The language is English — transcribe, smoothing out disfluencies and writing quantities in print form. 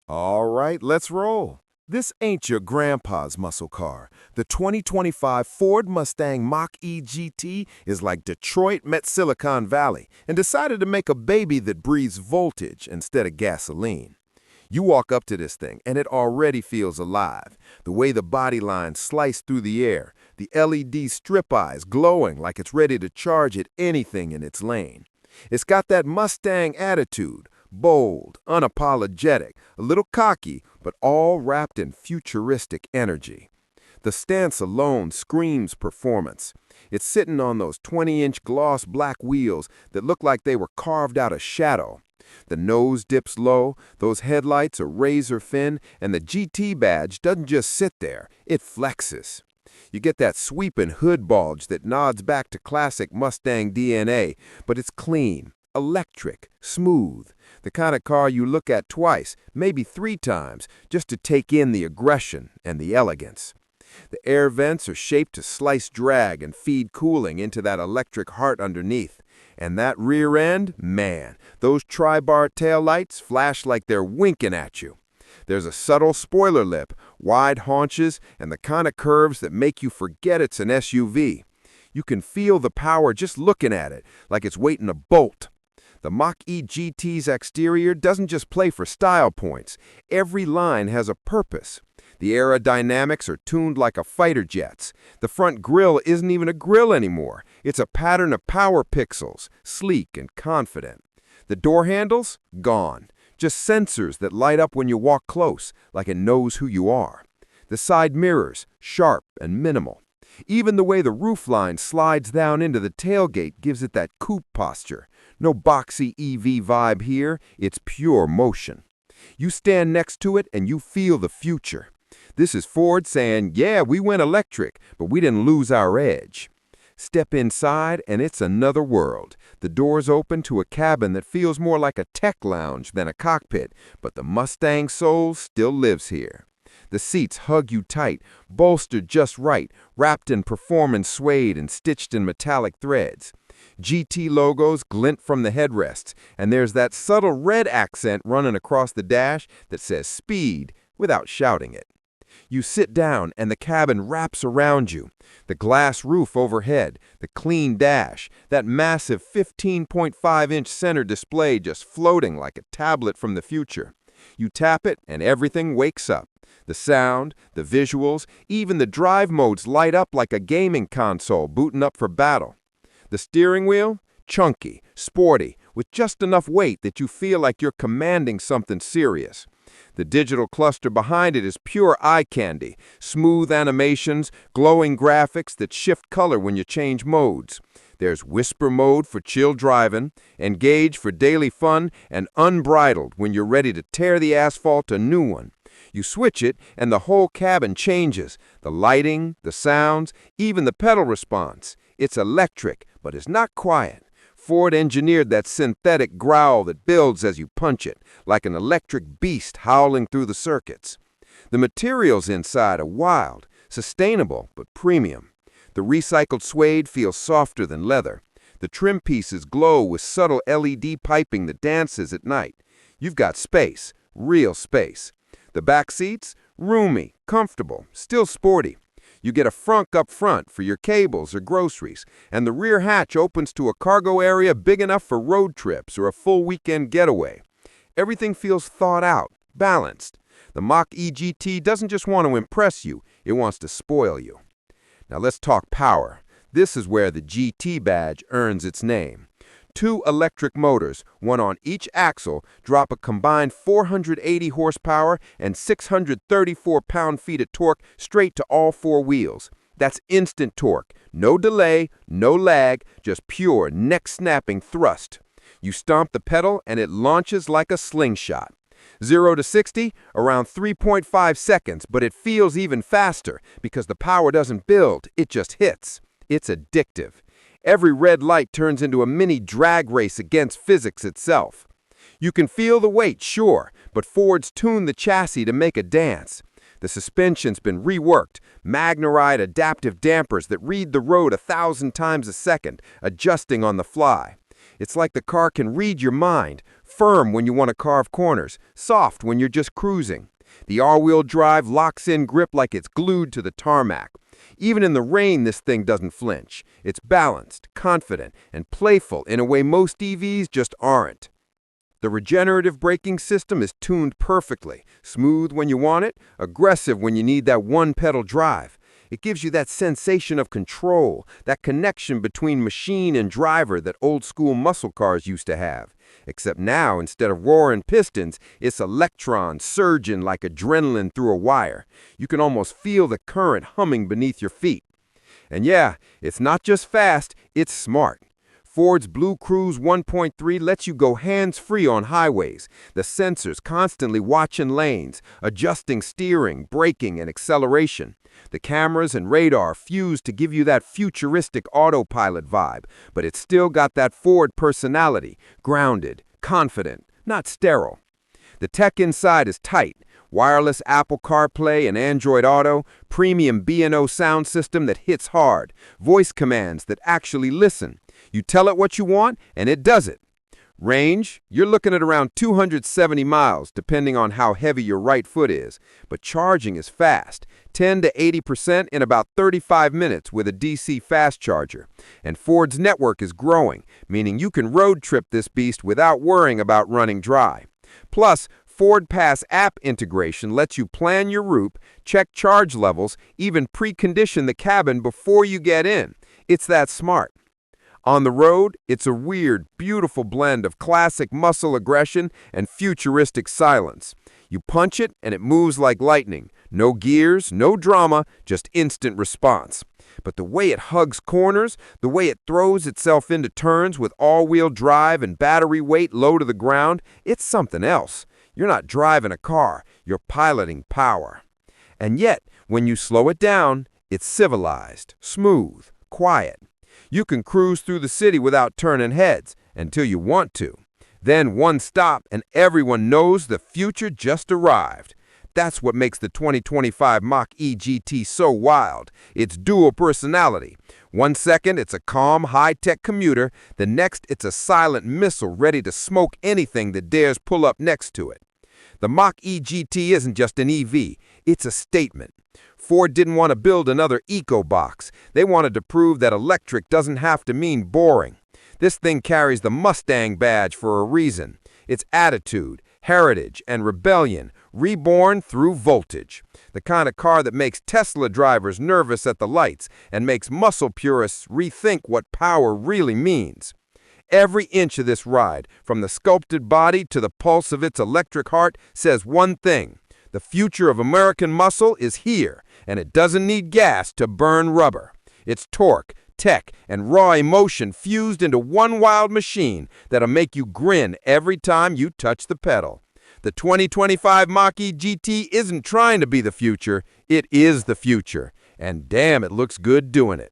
All right, let's roll. This ain't your grandpa's muscle car. The 2025 Ford Mustang Mach-E GT is like Detroit met Silicon Valley and decided to make a baby that breathes voltage instead of gasoline. You walk up to this thing and it already feels alive. The way the body lines slice through the air, the LED strip eyes glowing like it's ready to charge at anything in its lane. It's got that Mustang attitude, bold, unapologetic, a little cocky, but all wrapped in futuristic energy. The stance alone screams performance. It's sitting on those 20-inch gloss black wheels that look like they were carved out of shadow. The nose dips low, those headlights are razor thin, and the GT badge doesn't just sit there, it flexes. You get that sweeping hood bulge that nods back to classic Mustang DNA, but it's clean, electric, smooth, the kind of car you look at twice, maybe three times, just to take in the aggression and the elegance. The air vents are shaped to slice drag and feed cooling into that electric heart underneath. And that rear end, man, those tri-bar taillights flash like they're winking at you. There's a subtle spoiler lip, wide haunches, and the kind of curves that make you forget it's an SUV. You can feel the power just looking at it, like it's waiting to bolt. The Mach-E GT's exterior doesn't just play for style points. Every line has a purpose. The aerodynamics are tuned like a fighter jet's. The front grille isn't even a grille anymore. It's a pattern of power pixels, sleek and confident. The door handles? Gone. Just sensors that light up when you walk close, like it knows who you are. The side mirrors, sharp and minimal. Even the way the roofline slides down into the tailgate gives it that coupe posture. No boxy EV vibe here, it's pure motion. You stand next to it and you feel the future. This is Ford saying, yeah, we went electric, but we didn't lose our edge. Step inside and it's another world. The doors open to a cabin that feels more like a tech lounge than a cockpit, but the Mustang soul still lives here. The seats hug you tight, bolstered just right, wrapped in performance suede and stitched in metallic threads. GT logos glint from the headrests, and there's that subtle red accent running across the dash that says speed without shouting it. You sit down and the cabin wraps around you. The glass roof overhead, the clean dash, that massive 15.5-inch center display just floating like a tablet from the future. You tap it and everything wakes up. The sound, the visuals, even the drive modes light up like a gaming console booting up for battle. The steering wheel? Chunky, sporty, with just enough weight that you feel like you're commanding something serious. The digital cluster behind it is pure eye candy, smooth animations, glowing graphics that shift color when you change modes. There's whisper mode for chill driving, engage for daily fun, and unbridled when you're ready to tear the asphalt a new one. You switch it and the whole cabin changes. The lighting, the sounds, even the pedal response. It's electric, but it's not quiet. Ford engineered that synthetic growl that builds as you punch it, like an electric beast howling through the circuits. The materials inside are wild, sustainable, but premium. The recycled suede feels softer than leather. The trim pieces glow with subtle LED piping that dances at night. You've got space, real space. The back seats? Roomy, comfortable, still sporty. You get a frunk up front for your cables or groceries, and the rear hatch opens to a cargo area big enough for road trips or a full weekend getaway. Everything feels thought out, balanced. The Mach-E GT doesn't just want to impress you, it wants to spoil you. Now let's talk power. This is where the GT badge earns its name. 2 electric motors, one on each axle, drop a combined 480 horsepower and 634 pound-feet of torque straight to all 4 wheels. That's instant torque. No delay, no lag, just pure neck-snapping thrust. You stomp the pedal and it launches like a slingshot. 0 to 60, around 3.5 seconds, but it feels even faster because the power doesn't build, it just hits. It's addictive. Every red light turns into a mini drag race against physics itself. You can feel the weight, sure, but Ford's tuned the chassis to make a dance. The suspension's been reworked, MagneRide adaptive dampers that read the road 1,000 times a second, adjusting on the fly. It's like the car can read your mind, firm when you want to carve corners, soft when you're just cruising. The all-wheel drive locks in grip like it's glued to the tarmac. Even in the rain, this thing doesn't flinch. It's balanced, confident, and playful in a way most EVs just aren't. The regenerative braking system is tuned perfectly, smooth when you want it, aggressive when you need that one-pedal drive. It gives you that sensation of control, that connection between machine and driver that old-school muscle cars used to have. Except now, instead of roaring pistons, it's electrons surging like adrenaline through a wire. You can almost feel the current humming beneath your feet. And yeah, it's not just fast, it's smart. Ford's Blue Cruise 1.3 lets you go hands-free on highways, the sensors constantly watching lanes, adjusting steering, braking, and acceleration. The cameras and radar fuse to give you that futuristic autopilot vibe, but it's still got that Ford personality, grounded, confident, not sterile. The tech inside is tight. Wireless Apple CarPlay and Android Auto, premium B&O sound system that hits hard, voice commands that actually listen. You tell it what you want, and it does it. Range, you're looking at around 270 miles, depending on how heavy your right foot is. But charging is fast, 10 to 80% in about 35 minutes with a DC fast charger. And Ford's network is growing, meaning you can road trip this beast without worrying about running dry. Plus, Ford Pass app integration lets you plan your route, check charge levels, even precondition the cabin before you get in. It's that smart. On the road, it's a weird, beautiful blend of classic muscle aggression and futuristic silence. You punch it and it moves like lightning. No gears, no drama, just instant response. But the way it hugs corners, the way it throws itself into turns with all-wheel drive and battery weight low to the ground, it's something else. You're not driving a car, you're piloting power. And yet, when you slow it down, it's civilized, smooth, quiet. You can cruise through the city without turning heads, until you want to. Then one stop and everyone knows the future just arrived. That's what makes the 2025 Mach-E GT so wild. It's dual personality. 1 second, it's a calm, high-tech commuter. The next, it's a silent missile ready to smoke anything that dares pull up next to it. The Mach-E GT isn't just an EV. It's a statement. Ford didn't want to build another eco-box. They wanted to prove that electric doesn't have to mean boring. This thing carries the Mustang badge for a reason. It's attitude, heritage, and rebellion, reborn through voltage. The kind of car that makes Tesla drivers nervous at the lights and makes muscle purists rethink what power really means. Every inch of this ride, from the sculpted body to the pulse of its electric heart, says one thing. The future of American muscle is here, and it doesn't need gas to burn rubber. It's torque, tech, and raw emotion fused into one wild machine that'll make you grin every time you touch the pedal. The 2025 Mach-E GT isn't trying to be the future, it is the future. And damn, it looks good doing it.